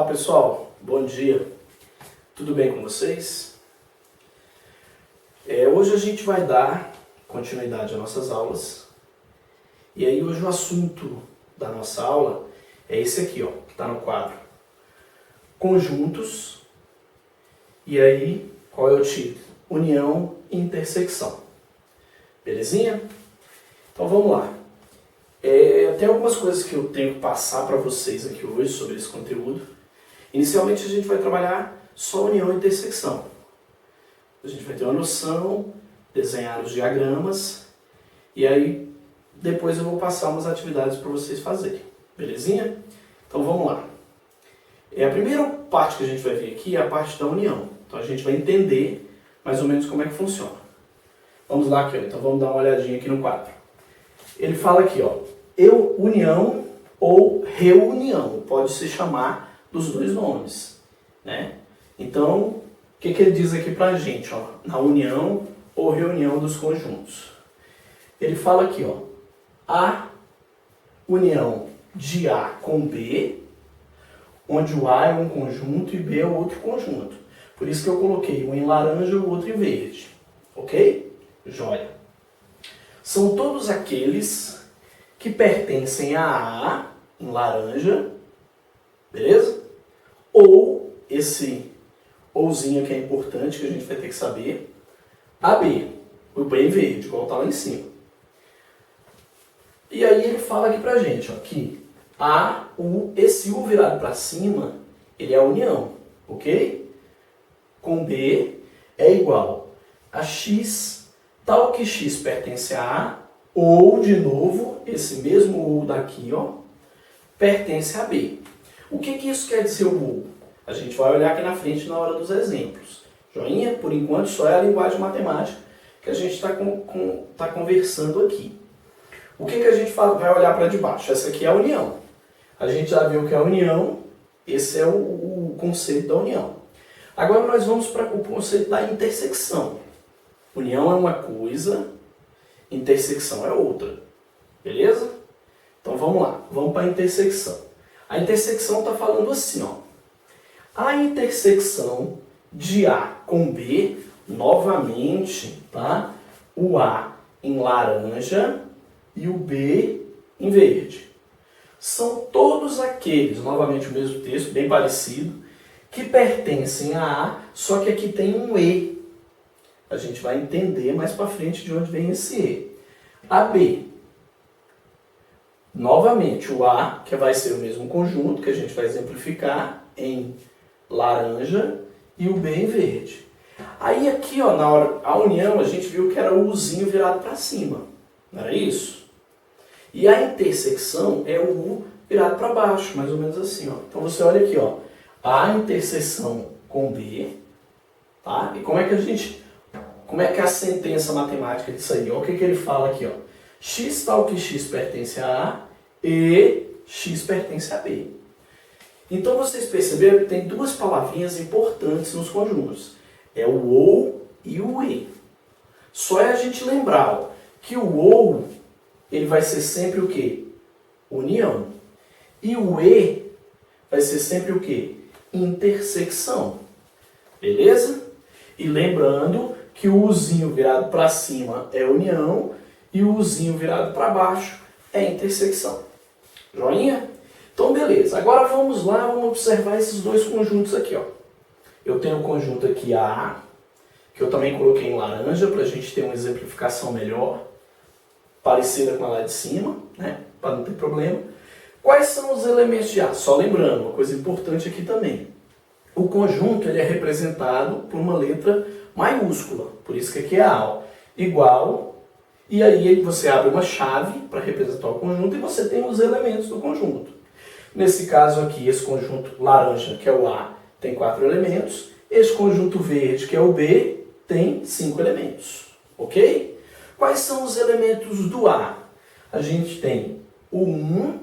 Olá pessoal, bom dia, tudo bem com vocês? Hoje a gente vai dar continuidade às nossas aulas e aí hoje o assunto da nossa aula é esse aqui, ó, que está no quadro Conjuntos e aí qual é o título? União e intersecção, belezinha? Então vamos lá. Tem algumas coisas que eu tenho que passar para vocês aqui hoje sobre esse conteúdo. Inicialmente a gente vai trabalhar só união e intersecção. A gente vai ter uma noção, desenhar os diagramas e aí depois eu vou passar umas atividades para vocês fazerem. Belezinha? Então vamos lá. A primeira parte que a gente vai ver aqui é a parte da união. Então a gente vai entender mais ou menos como é que funciona. Vamos lá aqui, ó. Então vamos dar uma olhadinha aqui no quadro. Ele fala aqui, ó, união ou reunião, pode se chamar dos dois nomes, né? Então, o que ele diz aqui pra gente, ó, na união ou reunião dos conjuntos? Ele fala aqui, ó, a união de A com B, onde o A é um conjunto e B é outro conjunto. Por isso que eu coloquei um em laranja e o outro em verde, ok? Joia. São todos aqueles que pertencem a A, em laranja, beleza? Ou, esse ouzinho que é importante, que a gente vai ter que saber, a B, o B em verde, igual está lá em cima. E aí ele fala aqui pra gente, ó, que esse U virado para cima, ele é a união, ok? Com B é igual a X, tal que X pertence a A, ou, de novo, esse mesmo U daqui, ó, pertence a B. O que isso quer dizer, o U? A gente vai olhar aqui na frente na hora dos exemplos. Joinha? Por enquanto, só é a linguagem matemática que a gente está conversando aqui. O que a gente vai olhar para de baixo? Essa aqui é a união. A gente já viu que é a união, esse é o conceito da união. Agora nós vamos para o conceito da intersecção. União é uma coisa, intersecção é outra. Beleza? Então vamos lá, vamos para a intersecção. A intersecção está falando assim, ó. A intersecção de A com B, novamente, tá? O A em laranja e o B em verde. São todos aqueles, novamente o mesmo texto, bem parecido, que pertencem a A, só que aqui tem um E. A gente vai entender mais para frente de onde vem esse E. A B. Novamente, o A, que vai ser o mesmo conjunto, que a gente vai exemplificar em laranja, e o B em verde. Aí aqui, ó, na hora, a união, a gente viu que era o Uzinho virado para cima. Não era isso? E a intersecção é o U virado para baixo, mais ou menos assim, ó. Então você olha aqui, ó. A interseção com B, tá? E como é que é a sentença matemática disso aí? Olha o que ele fala aqui, ó. X tal que X pertence a A e X pertence a B. Então vocês perceberam que tem duas palavrinhas importantes nos conjuntos. É o OU e o E. Só é a gente lembrar, ó, que o OU ele vai ser sempre o quê? União. E o E vai ser sempre o quê? Intersecção. Beleza? E lembrando que o Uzinho virado para cima é união e o Uzinho virado para baixo é intersecção. Joinha? Então, beleza. Agora vamos lá, vamos observar esses dois conjuntos aqui, ó. Eu tenho o conjunto aqui A, que eu também coloquei em laranja para a gente ter uma exemplificação melhor, parecida com a lá de cima, né? Para não ter problema. Quais são os elementos de A? Só lembrando, uma coisa importante aqui também. O conjunto ele é representado por uma letra maiúscula, por isso que aqui é A, ó, igual, e aí você abre uma chave para representar o conjunto e você tem os elementos do conjunto. Nesse caso aqui, esse conjunto laranja, que é o A, tem 4 elementos, esse conjunto verde, que é o B, tem 5 elementos, ok? Quais são os elementos do A? A gente tem o 1,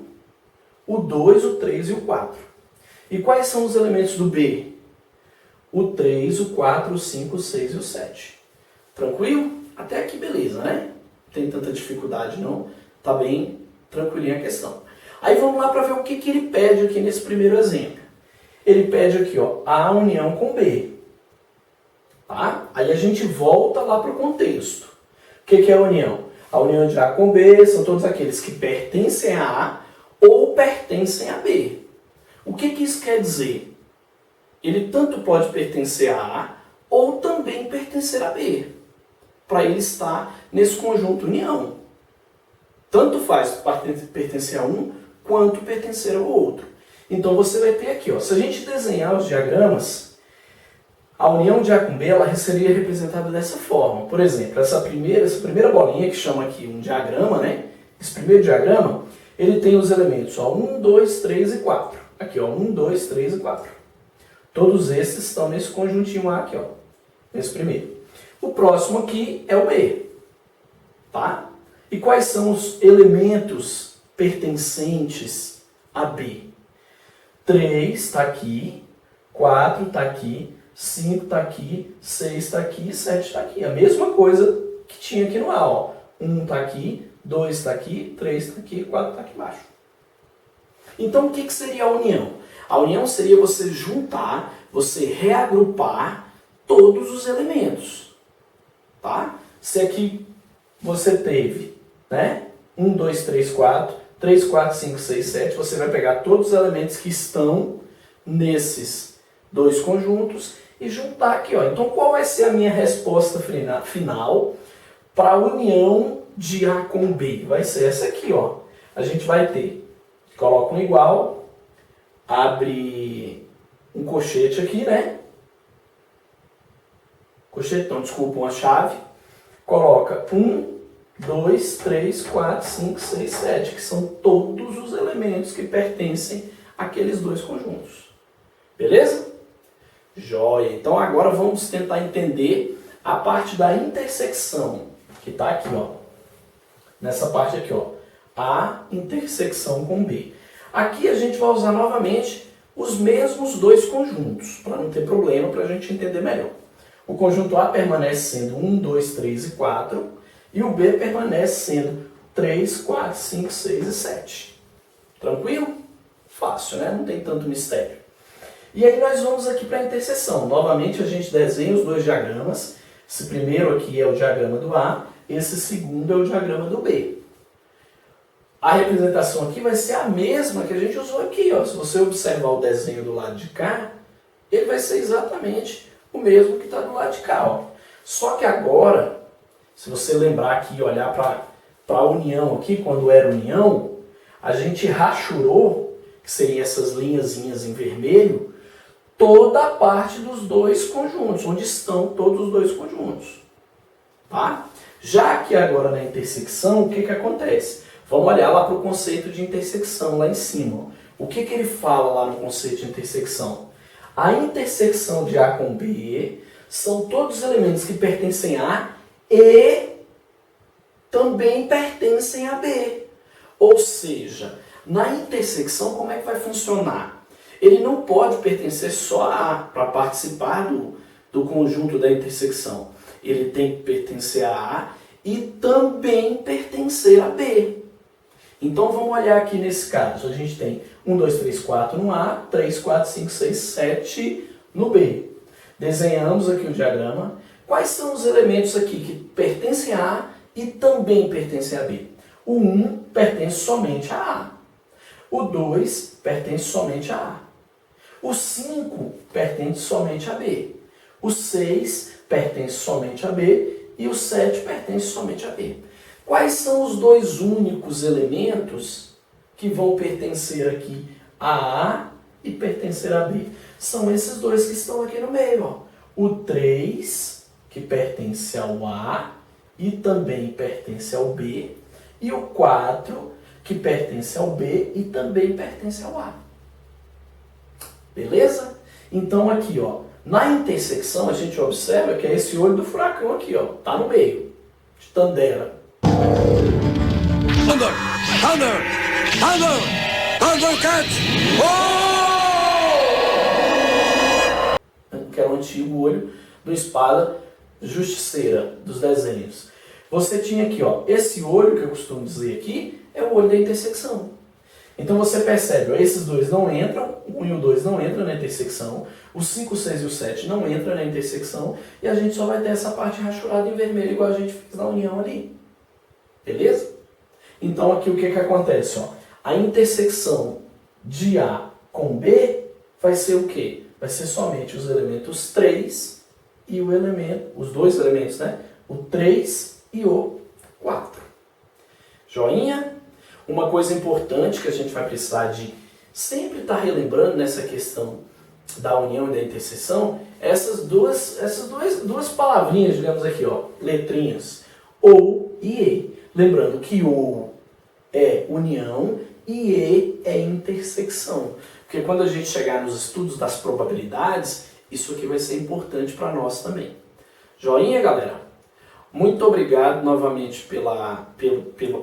o 2, o 3 e o 4. E quais são os elementos do B? O 3, o 4, o 5, o 6 e o 7. Tranquilo? Até aqui beleza, né? Não tem tanta dificuldade não. Tá bem tranquilinha a questão. Aí vamos lá para ver o que ele pede aqui nesse primeiro exemplo. ele pede aqui, ó, A união com B. Tá? Aí a gente volta lá para o contexto. O que é a união? A união de A com B são todos aqueles que pertencem a A ou pertencem a B. O que isso quer dizer? Ele tanto pode pertencer a A ou também pertencer a B, para ele estar nesse conjunto união. Tanto faz pertencer a um quanto pertencer ao outro. Então você vai ter aqui, ó, se a gente desenhar os diagramas, a união de A com B ela seria representada dessa forma. Por exemplo, essa primeira bolinha que chama aqui um diagrama, né? Esse primeiro diagrama, ele tem os elementos 1, 2, 3 e 4. Aqui, ó, 1, 2, 3 e 4. Todos esses estão nesse conjuntinho A aqui, ó, nesse primeiro. O próximo aqui é o B, tá? E quais são os elementos pertencentes a B? 3 está aqui, 4 está aqui, 5 está aqui, 6 está aqui e 7 está aqui. A mesma coisa que tinha aqui no A, ó. 1 está aqui, 2 está aqui, 3 está aqui e 4 está aqui embaixo. Então, o que seria a união? A união seria você juntar, você reagrupar todos os elementos. Tá? Se aqui você teve, né? 1, 2, 3, 4, 3, 4, 5, 6, 7, você vai pegar todos os elementos que estão nesses dois conjuntos e juntar aqui, ó. Então, qual vai ser a minha resposta final para a união de A com B? Vai ser essa aqui, ó. A gente vai ter, coloca um igual, abre um colchete aqui, né? Colchetão, desculpa, uma chave. Coloca 1, 2, 3, 4, 5, 6, 7, que são todos os elementos que pertencem àqueles dois conjuntos. Beleza? Joia! Então agora vamos tentar entender a parte da intersecção, que está aqui, ó. Nessa parte aqui, ó. A intersecção com B. Aqui a gente vai usar novamente os mesmos dois conjuntos, para não ter problema, para a gente entender melhor. O conjunto A permanece sendo 1, 2, 3 e 4, e o B permanece sendo 3, 4, 5, 6 e 7. Tranquilo? Fácil, né? Não tem tanto mistério. E aí nós vamos aqui para a interseção. Novamente a gente desenha os dois diagramas. Esse primeiro aqui é o diagrama do A, esse segundo é o diagrama do B. A representação aqui vai ser a mesma que a gente usou aqui, ó. Se você observar o desenho do lado de cá, ele vai ser exatamente o mesmo que está do lado de cá, ó. Só que agora, se você lembrar aqui, olhar para a união aqui, quando era união, a gente rachurou, que seriam essas linhazinhas em vermelho, toda a parte dos dois conjuntos, onde estão todos os dois conjuntos. Tá? Já que agora na intersecção, o que acontece? Vamos olhar lá para o conceito de intersecção, lá em cima. O que ele fala lá no conceito de intersecção? A intersecção de A com B são todos os elementos que pertencem a A e também pertencem a B. Ou seja, na intersecção, como é que vai funcionar? Ele não pode pertencer só a A para participar do conjunto da intersecção. Ele tem que pertencer a A e também pertencer a B. Então vamos olhar aqui nesse caso. A gente tem 1, 2, 3, 4 no A, 3, 4, 5, 6, 7 no B. Desenhamos aqui o diagrama. Quais são os elementos aqui que pertencem a A e também pertencem a B? O 1 pertence somente a A. O 2 pertence somente a A. O 5 pertence somente a B. O 6 pertence somente a B. E o 7 pertence somente a B. Quais são os dois únicos elementos que vão pertencer aqui a A e pertencer a B? São esses dois que estão aqui no meio, ó. O 3, que pertence ao A e também pertence ao B, e o 4, que pertence ao B e também pertence ao A. Beleza? Então aqui, ó, na intersecção a gente observa que é esse olho do furacão aqui, ó, tá no meio, de Tandera. Thunder! Thunder! Thunder! Thundercats! Oh! Que é o antigo olho do espada justiceira dos desenhos. Você tinha aqui, ó, esse olho que eu costumo dizer aqui é o olho da intersecção. Então você percebe, ó, esses dois não entram, o 1 e o 2 não entram na intersecção, o 5, o 6 e o 7 não entram na intersecção, e a gente só vai ter essa parte rachurada em vermelho, igual a gente fez na união ali. Beleza? Então aqui o que acontece? Ó? A intersecção de A com B vai ser o quê? Vai ser somente os elementos 3 e o elemento, os dois elementos, né? O 3 e o 4. Joinha? Uma coisa importante que a gente vai precisar de sempre estar relembrando nessa questão da união e da interseção, essas duas palavrinhas, digamos aqui, ó, letrinhas, ou e e. Lembrando que ou é união e e é intersecção. Porque quando a gente chegar nos estudos das probabilidades, isso aqui vai ser importante para nós também. Joinha, galera? Muito obrigado novamente pela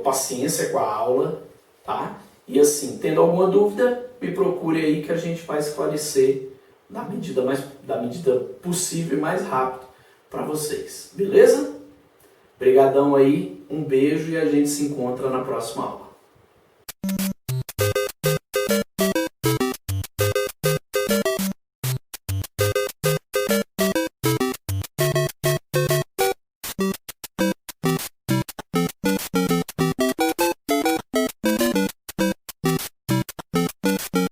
paciência com a aula, tá? E assim, tendo alguma dúvida, me procure aí que a gente vai esclarecer da medida possível e mais rápido para vocês. Beleza? Obrigadão aí, um beijo e a gente se encontra na próxima aula.